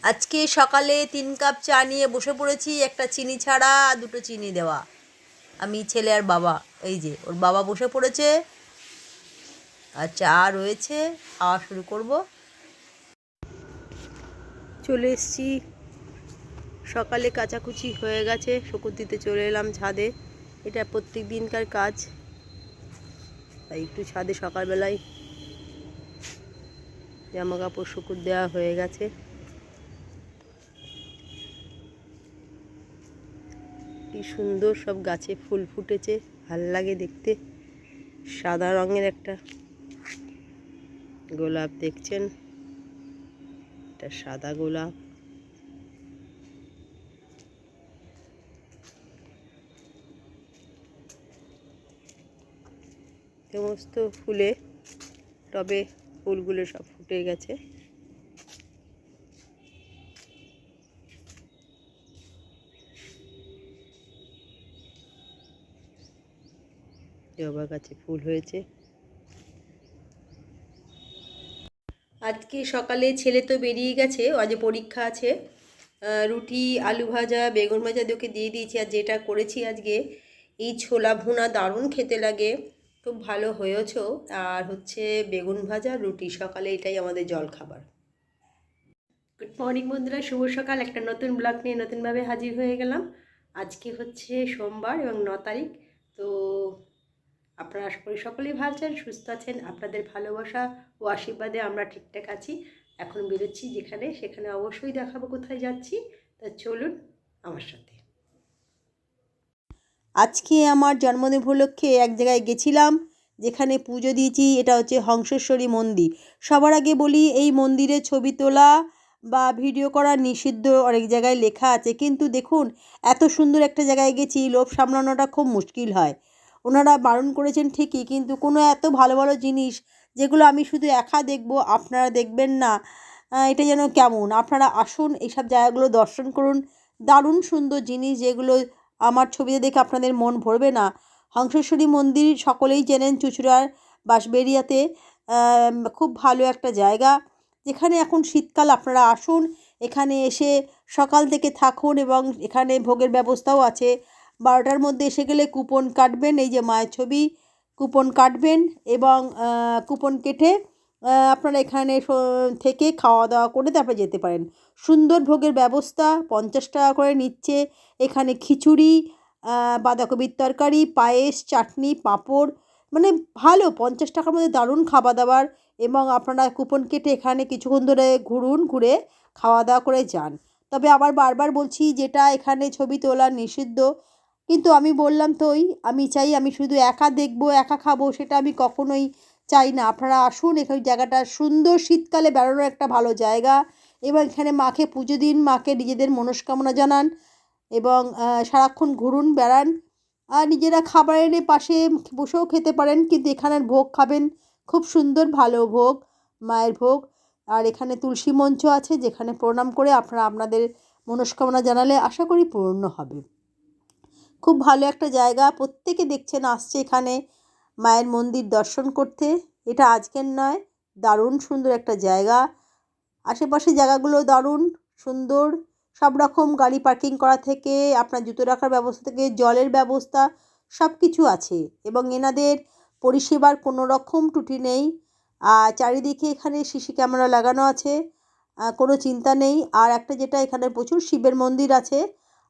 আজকে সকালে 3 কাপ চা নিয়ে বসে পড়েছি, একটা চিনি ছাড়া আর 2টো চিনি দেওয়া। আমি, ছেলে আর বাবা। এই যে ওর বাবা বসে পড়েছে আর চা রয়েছে, খাওয়া শুরু করব। চলে এসছি, সকালে কাচাকুচি হয়ে গেছে, শকুর দিতে চলে এলাম ছাদে। এটা প্রত্যেক দিনকার কাজ, তাই একটু ছাদে সকালবেলায় জামা কাপড় শুকুর দেওয়া হয়ে গেছে। কি সুন্দর সব গাছে ফুল ফুটেছে, ভাল লাগে দেখতে। সাদা রঙের একটা গোলাপ দেখছেন, এটা সাদা গোলাপ। সমস্ত ফুলে টবে ফুলগুলো সব ফুটে গেছে। জবা গাছে ফুল হয়েছে। আজকে সকালে ছেলে তো বেরিয়ে গেছে, আজ পরীক্ষা আছে। রুটি, আলু ভাজা, বেগুন ভাজা ওকে দিয়ে দিয়েছি। আর যেটা করেছি আজকে, এই ছোলা ভুনা দারুণ খেতে লাগে, খুব ভালো হয়েছেও। আর হচ্ছে বেগুন ভাজা, রুটি, সকালে এটাই আমাদের জলখাবার। গুড মর্নিং বন্ধুরা, শুভ সকাল। একটা নতুন ব্লগ নিয়ে নতুনভাবে হাজির হয়ে গেলাম। আজকে হচ্ছে সোমবার এবং 9 তারিখ। তো আপনারা আশা করি সকলেই ভালো আছেন, সুস্থ আছেন। আপনাদের ভালোবাসা ও আশীর্বাদে আমরা ঠিকঠাক আছি। এখন বেরোচ্ছি যেখানে সেখানে অবশ্যই দেখাবো কোথায় যাচ্ছি, তা চলুন আমার সাথে। আজকে আমার জন্মদিন উপলক্ষে এক জায়গায় গেছিলাম, যেখানে পুজো দিয়েছি। এটা হচ্ছে হংসেশ্বরী মন্দির। সবার আগে বলি, এই মন্দিরে ছবি তোলা বা ভিডিও করা নিষিদ্ধ, অনেক জায়গায় লেখা আছে। কিন্তু দেখুন, এত সুন্দর একটা জায়গায় গেছি, লোভ সামলানোটা খুব মুশকিল হয়। ওনারা বারণ করেছেন ঠিকই, কিন্তু কোনো এত ভালো ভালো জিনিস যেগুলো আমি শুধু একা দেখব, আপনারা দেখবেন না, এটা যেন কেমন। আপনারা আসুন, এইসব জায়গাগুলো দর্শন করুন। দারুণ সুন্দর জিনিস, যেগুলো আমার ছবিতে দেখে আপনাদের মন ভরবে না। হংসেশ্বরী মন্দির সকলেই চেনেন, চুঁচুড়ার বাঁশবেড়িয়াতে। খুব ভালো একটা জায়গা, যেখানে এখন শীতকাল। আপনারা আসুন, এখানে এসে সকাল থেকে থাকুন, এবং এখানে ভোগের ব্যবস্থাও আছে। 12টার মধ্যে এসে গেলে কুপন কাটবেন, এই যে মায়ের ছবি, কুপন কাটবেন এবং কুপন কেটে আপনারা এখানে থেকে খাওয়া দাওয়া করে তারপরে যেতে পারেন। সুন্দর ভোগের ব্যবস্থা, 50 টাকা করে নিচ্ছে। এখানে খিচুড়ি, বাঁধাকপির তরকারি, পায়েস, চাটনি, পাঁপড়, মানে ভালো। 50 টাকার মধ্যে দারুণ খাবার দাবার। এবং আপনারা কুপন কেটে এখানে কিছুক্ষণ ধরে ঘুরুন, ঘুরে খাওয়া দাওয়া করে যান। তবে আবার বারবার বলছি, যেটা এখানে ছবি তোলা নিষিদ্ধ। কিন্তু আমি বললাম তোই, আমি চাই আমি শুধু একা দেখবো, একা খাবো, সেটা আমি কখনোই চাই না। আপনারা আসুন, এখানে জায়গাটা সুন্দর, শীতকালে বেড়ানোর একটা ভালো জায়গা। এবং এখানে মাকে পুজো দিন, মাকে নিজেদের মনস্কামনা জানান, এবং সারাক্ষণ ঘুরুন, বেড়ান। আর নিজেরা খাবার এনে পাশে বসেও খেতে পারেন, কিন্তু এখানের ভোগ খাবেন, খুব সুন্দর ভালো ভোগ, মায়ের ভোগ। আর এখানে তুলসী মঞ্চ আছে, যেখানে প্রণাম করে আপনারা আপনাদের মনস্কামনা জানালে আশা করি পূর্ণ হবে। খুব ভালো একটা জায়গা, প্রত্যেকে দেখছেন আসছে এখানে মায়ের মন্দির দর্শন করতে। এটা আজকের নয়, দারুণ সুন্দর একটা জায়গা। আশেপাশে জায়গাগুলো দারুণ সুন্দর, সব রকম গাড়ি পার্কিং করা থেকে আপনার জুতো রাখার ব্যবস্থা থেকে জলের ব্যবস্থা, সব কিছু আছে। এবং এনাদের পরিষেবার কোনো রকম ত্রুটি নেই। আর চারিদিকে এখানে সিসি ক্যামেরা লাগানো আছে, কোনো চিন্তা নেই। আর একটা যেটা, এখানে প্রচুর শিবের মন্দির আছে।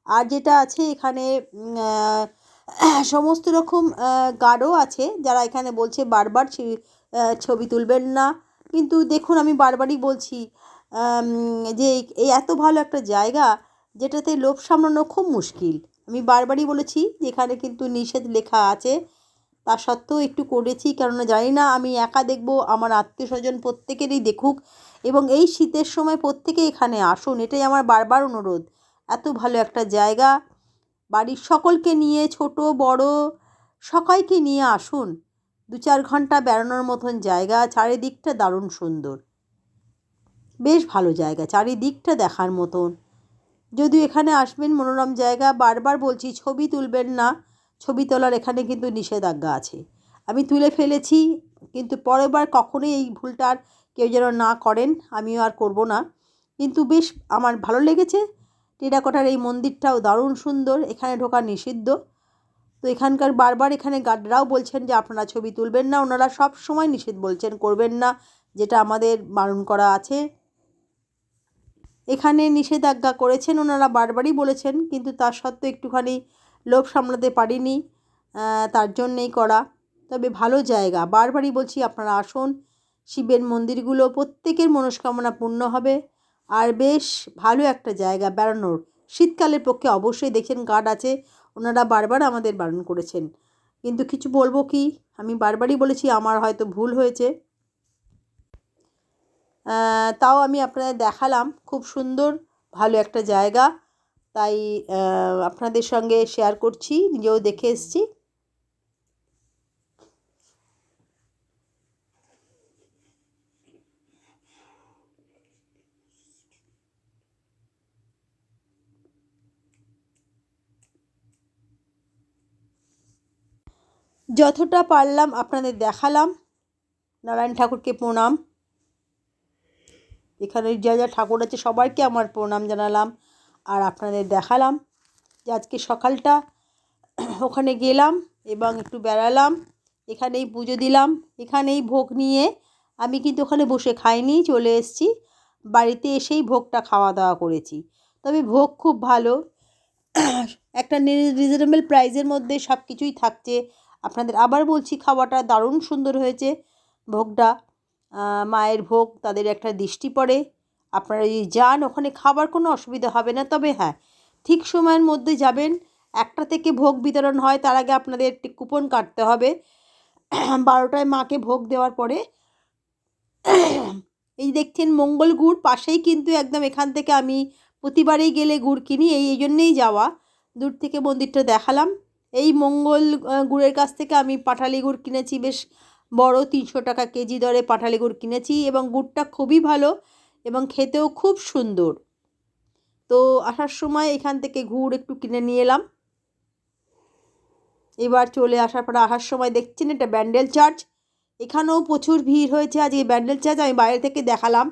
আর যেটা আছে এখানে সমস্ত রকম গার্ডও আছে, যারা এখানে বলছে বারবার ছবি তুলবেন না। কিন্তু দেখুন, আমি বারবারই বলছি যে এই এত ভালো একটা জায়গা, যেটাতে লোভ সামলানো খুব মুশকিল। আমি বারবারই বলেছি যে এখানে কিন্তু নিষেধ লেখা আছে, তা সত্ত্বেও একটু করেছি, কেননা জানি না আমি একা দেখব, আমার আত্মীয় স্বজন প্রত্যেকেরই দেখুক। এবং এই শীতের সময় প্রত্যেকে এখানে আসুন, এটাই আমার বারবার অনুরোধ। এত ভালো একটা জায়গা, বাড়ির সকলকে নিয়ে, ছোট বড় সবাইকে নিয়ে আসুন। 2-4 ঘন্টা বেড়ানোর মতন জায়গা, চারিদিকটা দারুণ সুন্দর, বেশ ভালো জায়গা, চারিদিকটা দেখার মতন। যদিও এখানে আসবেন, মনোরম জায়গা, বারবার বলছি ছবি তুলবেন না। ছবি তোলার এখানে কিন্তু নিষেধাজ্ঞা আছে। আমি তুলে ফেলেছি, কিন্তু পরের বার কখনোই এই ভুলটা আর কেউ যেন না করেন, আমিও আর করব না। কিন্তু বেশ আমার ভালো লেগেছে। টেরাকোটার এই মন্দিরটাও দারুণ সুন্দর, এখানে ঢোকা নিষিদ্ধ। তো এখানকার বারবার এখানে গার্ডরাও বলছেন যে আপনারা ছবি তুলবেন না, ওনারা সব সময় নিষেধ বলছেন করবেন না, যেটা আমাদের বারণ করা আছে। এখানে নিষেধাজ্ঞা করেছেন ওনারা, বারবারই বলেছেন, কিন্তু তার সত্ত্বেও একটুখানি লোভ সামলাতে পারিনি, তার জন্যেই করা। তবে ভালো জায়গা, বারবারই বলছি আপনারা আসুন, শিবের মন্দিরগুলো প্রত্যেকের মনস্কামনা পূর্ণ হবে। আর বেশ ভালো একটা জায়গা বেড়ানোর, শীতকালের পক্ষে অবশ্যই। দেখছেন গার্ড আছে, ওনারা বারবার আমাদের বারণ করেছেন, কিন্তু কিছু বলবো কি, আমি বারবারই বলেছি, আমার হয়তো ভুল হয়েছে। তাও আমি আপনাদের দেখালাম, খুব সুন্দর ভালো একটা জায়গা, তাই আপনাদের সঙ্গে শেয়ার করছি, নিজেও দেখে এসেছি। যতটা পারলাম আপনাদের দেখালাম। নারায়ণ ঠাকুরকে প্রণাম, এখানে যা যা ঠাকুর আছে সবাইকে আমার প্রণাম জানালাম, আর আপনাদের দেখালাম যে আজকে সকালটা ওখানে গেলাম এবং একটু বেড়ালাম, এখানেই পুজো দিলাম, এখানেই ভোগ নিয়ে আমি কিন্তু ওখানে বসে খাইনি, চলে এসেছি, বাড়িতে এসেই ভোগটা খাওয়া দাওয়া করেছি। তবে ভোগ খুব ভালো, একটা রিজনেবল প্রাইসের মধ্যে সব কিছুই থাকছে। আপনাদের আবার বলছি, খাওয়াটা দারুণ সুন্দর হয়েছে, ভোগটা মায়ের ভোগ, তাদের একটা দৃষ্টি পড়ে। আপনারা যদি যান ওখানে খাবার কোনো অসুবিধা হবে না, তবে হ্যাঁ ঠিক সময়ের মধ্যে যাবেন। 1টা থেকে ভোগ বিতরণ হয়, তার আগে আপনাদের একটি কুপন কাটতে হবে। 12টায় মাকে ভোগ দেওয়ার পরে এই দেখছেন মঙ্গল গুড় পাশেই, কিন্তু একদম এখান থেকে আমি প্রতিবারেই গেলে গুড় কিনি, এই জন্যেই যাওয়া। দূর থেকে মন্দিরটা দেখালাম। এই মঙ্গল গুড়ের কাছ থেকে আমি পাটালি গুড় কিনেছি, বেশ বড় 300 টাকা কেজি দরে পাটালি গুড় কিনেছি, এবং গুড়টা খুবই ভালো এবং খেতেও খুব সুন্দর। তো আসার সময় এখান থেকে গুড় একটু কিনে নিয়ে এলাম। এবার চলে আসার পরে আসার সময় দেখছেন এটা ব্যান্ডেল চার্চ, এখানেও প্রচুর ভিড় হয়েছে আজকে। ব্যান্ডেল চার্চ আমি বাইরে থেকে দেখালাম,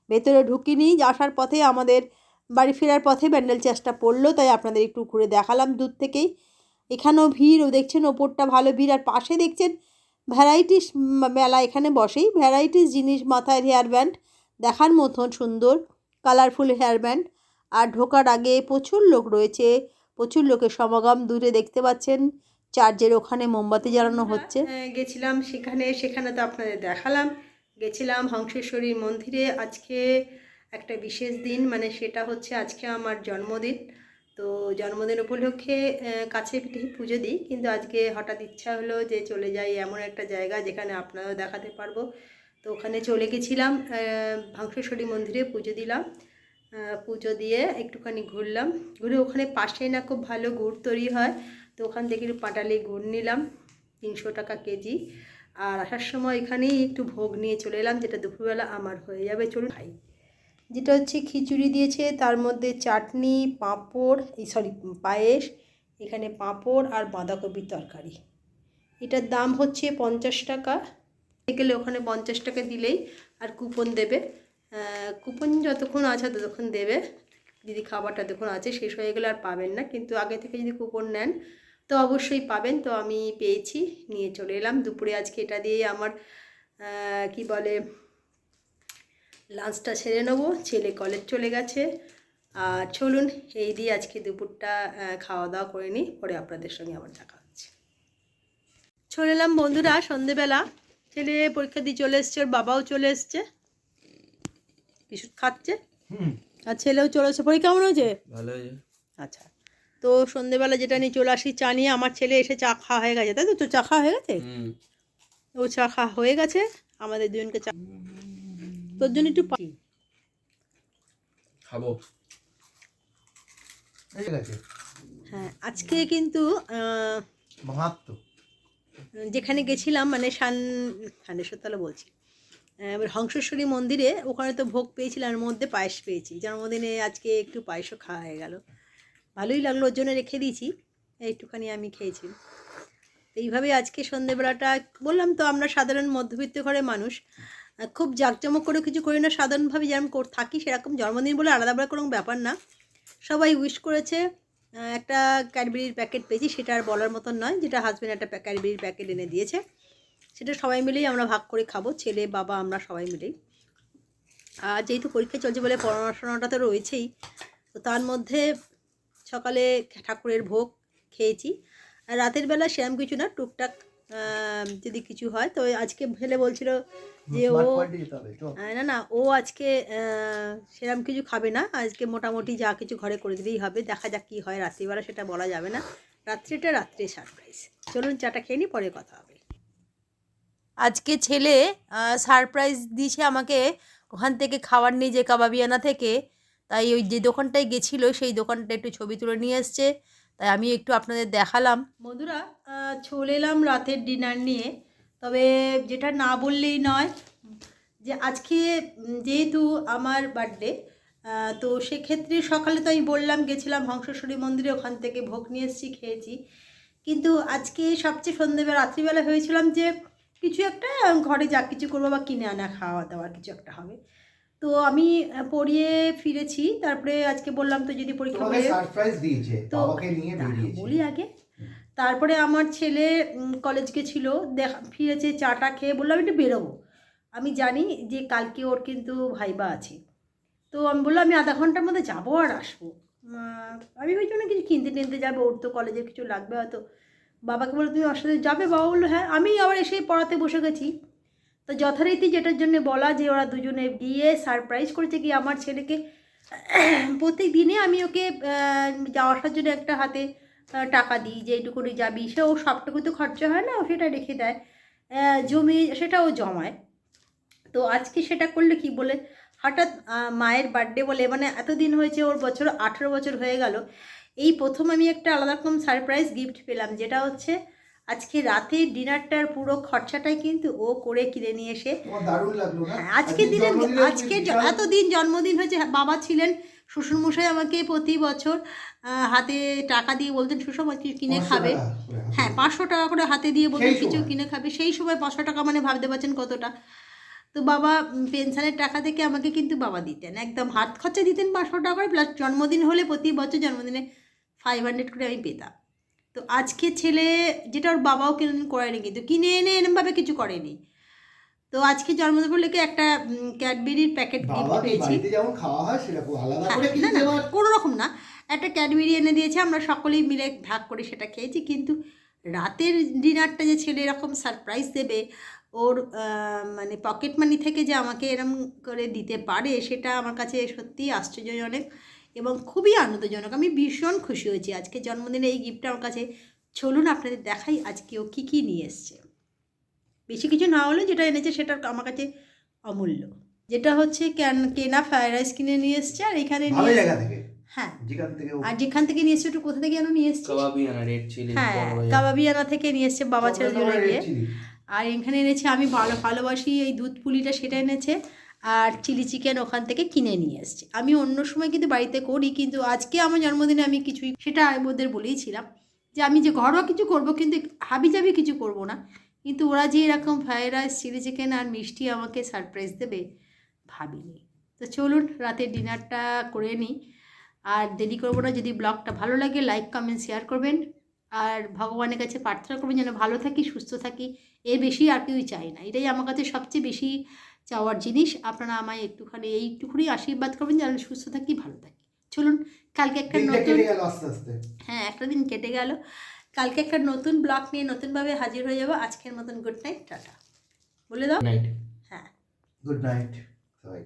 ভেতরে ঢুকিনি, আসার পথে আমাদের বাড়ি ফেরার পথে ব্যান্ডেল চার্চটা পড়লো, তাই আপনাদের একটু ঘুরে দেখালাম দূর থেকেই। এখানেও ভিড়, ও দেখছেন ওপরটা ভালো ভিড়, আর পাশে দেখছেন ভ্যারাইটিস মেলা এখানে বসেই, ভ্যারাইটিস জিনিস, মাথায় হেয়ার ব্যান্ড দেখার মতন সুন্দর, কালারফুল হেয়ার ব্যান্ড। আর ঢোকার আগে প্রচুর লোক রয়েছে, প্রচুর লোকের সমাগম, দূরে দেখতে পাচ্ছেন চার্চের ওখানে মোমবাতি জ্বালানো হচ্ছে। গেছিলাম সেখানে তো আপনাদের দেখালাম। গেছিলাম হংসেশ্বরী মন্দিরে, আজকে একটা বিশেষ দিন, মানে সেটা হচ্ছে আজকে আমার জন্মদিন। তো জন্মদিন উপলক্ষে কাছে পিঠে পুজো দিই, কিন্তু আজকে হঠাৎ ইচ্ছা হলো যে চলে যাই এমন একটা জায়গা যেখানে আপনারাও দেখাতে পারবো। তো ওখানে চলে গেছিলাম, হংসেশ্বরী মন্দিরে পুজো দিলাম। পুজো দিয়ে একটুখানি ঘুরলাম, ঘুরে ওখানে পাশেই না খুব ভালো গুড় তৈরি হয়, তো ওখান থেকে একটু পাটালি গুড় নিলাম, 300 টাকা কেজি। আর আসার সময় এখানেই একটু ভোগ নিয়ে চলে এলাম, যেটা দুপুরবেলা আমার হয়ে যাবে, চলুন খাই। যেটা হচ্ছে খিচুড়ি দিয়েছে, তার মধ্যে চাটনি, পাঁপড়, পায়েস, এখানে পাঁপড় আর বাঁধাকপির তরকারি। এটার দাম হচ্ছে 50 টাকা। গেলে ওখানে 50 টাকা দিলেই আর কুপন দেবে, কুপন যতক্ষণ আছে ততক্ষণ দেবে, যদি খাবারটা যতক্ষণ আছে শেষ হয়ে গেলে আর পাবেন না, কিন্তু আগে থেকে যদি কুপন নেন তো অবশ্যই পাবেন। তো আমি পেয়েছি, নিয়ে চলে এলাম। দুপুরে আজকে এটা দিয়ে আমার কি বলে লাঞ্চটা সেরে নেবো, ছেলে কলেজ চলে গেছে। আর চলুন এই দিয়ে আজকে দুপুরটা খাওয়া দাওয়া করে নিই, পরে আপনাদের সঙ্গে আবার দেখা হচ্ছে। চলে এলাম বন্ধুরা সন্ধেবেলা, ছেলে পরীক্ষা দিয়ে চলে এসছে, ওর বাবাও চলে এসছে, বিস্কুট খাচ্ছে, আর ছেলেও চলে এসছে। পরীক্ষা কেমন হয়েছে? ভালো হয়েছে। আচ্ছা, তো সন্ধেবেলা যেটা নিয়ে চলে আসি চা নিয়ে। আমার ছেলে এসে চা খাওয়া হয়ে গেছে, তাই তো? তো চা খাওয়া হয়ে গেছে, ও চা খাওয়া হয়ে গেছে, আমাদের দুজনকে চা, তোর জন্য একটু খাবো। হ্যাঁ, আজকে কিন্তু যেখানে গেছিলাম, মানে শানেশ্বরতলা বলছি, এবার হংসেশ্বরী মন্দিরে, ওখানে তো ভোগ পেয়েছিলাম, এর মধ্যে পায়েস পেয়েছি। জন্মদিনে আজকে একটু পায়েসও খাওয়া হয়ে গেল, ভালোই লাগলো, ওর জন্য রেখে দিয়েছি, একটুখানি আমি খেয়েছি। এইভাবে আজকে সন্ধেবেলাটা, বললাম তো আমরা সাধারণ মধ্যবিত্ত ঘরের মানুষ, খুব জাঁকজমক করে কিছু করি না, সাধারণভাবে যেরকম থাকি সেরকম। জন্মদিন বলে আলাদা করে কোনো ব্যাপার না, সবাই উইশ করেছে। একটা ক্যাডবেরির প্যাকেট পেয়েছি, সেটা আর বলার মতন নয়, যেটা হাজব্যান্ড একটা ক্যাডবেরির প্যাকেট এনে দিয়েছে, সেটা সবাই মিলেই আমরা ভাগ করে খাবো, ছেলে বাবা আমরা সবাই মিলেই। আর যেহেতু পরীক্ষা চলছে বলে পড়াশোনাটা তো রয়েছেই, তো তার মধ্যে সকালে ঠাকুরের ভোগ খেয়েছি। আর রাতের বেলা সেরকম কিছু না, টুকটাক যদি কিছু হয়। তো আজকে ছেলে বলছিল যে না ও আজকে সেরকম কিছু খাবে না, আজকে মোটামুটি যা কিছু ঘরে করে দিলেই হবে, দেখা যাক কী হয় রাত্রিবেলা, সেটা বলা যাবে না, রাত্রে সারপ্রাইজ। চলুন চাটা খেয়ে নিই, পরে কথা হবে। আজকে ছেলে সারপ্রাইজ দিয়েছে আমাকে, ওখান থেকে খাবার নিয়ে যে কাবাবিয়ানা থেকে, তাই ওই যে দোকানটায় গেছিলো সেই দোকানটা একটু ছবি তুলে নিয়ে এসছে, তাই আমি একটু আপনাদের দেখালাম। বন্ধুরা চলে এলাম রাতের ডিনার নিয়ে। তবে যেটা না বললেই নয়, যে আজকে যেহেতু আমার বার্থডে, তো সেক্ষেত্রে সকালে তো আমি বললাম গেছিলাম হংসেশ্বরী মন্দিরে, ওখান থেকে ভোগ নিয়ে এসেছি, খেয়েছি। কিন্তু আজকে সবচেয়ে সন্ধ্যেবেলা রাত্রিবেলা হয়েছিলাম যে কিছু একটা ঘরে যা কিছু করবো বা কিনে আনা খাওয়া দাওয়ার কিছু একটা হবে। তো আমি পড়িয়ে ফিরেছি, তারপরে আজকে বললাম তো যদি পরীক্ষা তো বলি আগে। তারপরে আমার ছেলে কলেজ গেছিলো, ফিরেছে, চাটা খেয়ে বললাম একটু বেরোবো, আমি জানি যে কালকে ওর কিন্তু ভাইবা আছে। তো আমি বললাম আমি আধা ঘন্টার মধ্যে যাবো আর আসবো। আমি ওই জন্য কিছু কিনতে যাবো, ওর তো কলেজের কিছু লাগবে হয়তো। বাবাকে বলে তুমি ওর সাথে যাবে? বাবা বললো হ্যাঁ। আমি আবার এসে পড়াতে বসে গেছি। তো যথারীতি যেটার জন্য বলা, যে ওরা দুজনে গিয়ে সারপ্রাইজ করেছে কি আমার ছেলেকে। প্রত্যেক দিনে আমি ওকে আসার জন্য একটা হাতে টাকা দিই, যে এইটুকুনি যাবি, সে ও সবটুকু তো খরচা হয় না, ও সেটা রেখে দেয়, জমি সেটাও জমায়। তো আজকে সেটা করলে কি বলে, হঠাৎ মায়ের বার্থডে বলে, মানে এতদিন হয়েছে ওর, 18 বছর হয়ে গেল, এই প্রথম আমি একটা আলাদা রকম সারপ্রাইজ গিফট পেলাম, যেটা হচ্ছে আজকে রাতে ডিনারটার পুরো খরচাটাই কিন্তু ও করে কিনে নিয়ে এসে। দারুণ লাগলো না? হ্যাঁ, আজকে এতদিন জন্মদিন হয়েছে, বাবা ছিলেন, শ্বশুরমশাই আমাকে প্রতি বছর হাতে টাকা দিয়ে বলতেন সুষম কিছু কিনে খাবে। হ্যাঁ, 500 টাকা করে হাতে দিয়ে বলতেন কিছু কিনে খাবে। সেই সময় 500 টাকা মানে ভাবতে পারছেন কতটা। তো বাবা পেনশনের টাকা থেকে আমাকে কিন্তু বাবা দিতেন, একদম হাত খরচা দিতেন 500 টাকা করে, প্লাস জন্মদিন হলে প্রতি বছর জন্মদিনে 500 করে আমি পেতাম। তো আজকে ছেলে, যেটা ওর বাবাও কিনে করেনি, কিন্তু কিনে এনে এরমভাবে কিছু করেনি। তো আজকে জন্মদিন উপলক্ষে একটা ক্যাডবেরির প্যাকেট গিফট পেয়েছি। কোনো রকম না, একটা ক্যাডবেরি এনে দিয়েছে, আমরা সকলেই মিলে ভাগ করে সেটা খেয়েছি। কিন্তু রাতের ডিনারটা যে ছেলে এরকম সারপ্রাইজ দেবে, ওর মানে পকেট মানি থেকে যে আমাকে এরম করে দিতে পারে, সেটা আমার কাছে সত্যিই আশ্চর্যজনক এবং খুবই আনন্দজনক। আমি ভীষণ খুশি হয়েছি আজকে জন্মদিনে এই গিফটটা আমার কাছে। চলুন আপনাদের দেখাই আজকে ও কী নিয়ে এসছে। বেশি কিছু না হলে যেটা এনেছে সেটা আমার কাছে অমূল্য, যেটা হচ্ছে কেনা ফ্রাইড রাইস কিনে নিয়ে এসছে। আর এখানে নিয়ে, হ্যাঁ, আর যেখান থেকে নিয়ে এসছে, একটু কোথা থেকে যেন নিয়ে এসছে, হ্যাঁ কাবাবিয়ানা থেকে নিয়ে এসছে বাবা ছেলে জুড়ে গিয়ে। আর এখানে এনেছে, আমি ভালোবাসি এই দুধ পুলিটা, সেটা এনেছে। আর চিলি চিকেন ওখান থেকে কিনে নিয়ে এসছে। আমি অন্য সময় কিন্তু বাড়িতে করি, কিন্তু আজকে আমার জন্মদিনে আমি কিছুই, সেটা ওদের বলেইছিলাম যে আমি যে ঘরোয়া কিছু করব, কিন্তু হাবিজাবি কিছু করব না। কিন্তু ওরা যে এরকম ফ্রাইড রাইস, চিলি চিকেন আর মিষ্টি আমাকে সারপ্রাইজ দেবে ভাবিনি। তো চলুন রাতের ডিনারটা করে নিই, আর দেরি করবো না। যদি ব্লগটা ভালো লাগে লাইক কমেন্ট শেয়ার করবেন, আর ভগবানের কাছে প্রার্থনা করবেন যেন ভালো থাকি, সুস্থ থাকি, এর বেশি আর কিছুই চাই না। এটাই আমার কাছে সবচেয়ে বেশি চাওয়ার জিনিস। আপনারা আমায় এইটুকুনি আশীর্বাদ করবেন যেন সুস্থ থাকি, ভালো থাকি। চলুন, কালকে একটা নতুন, হ্যাঁ একটা দিন কেটে গেল, কালকে একটা নতুন ব্লগ নিয়ে নতুনভাবে হাজির হয়ে যাবো। আজকের মতন গুড নাইট, টাটা বলে দাও। হ্যাঁ, গুড নাইট সবাই।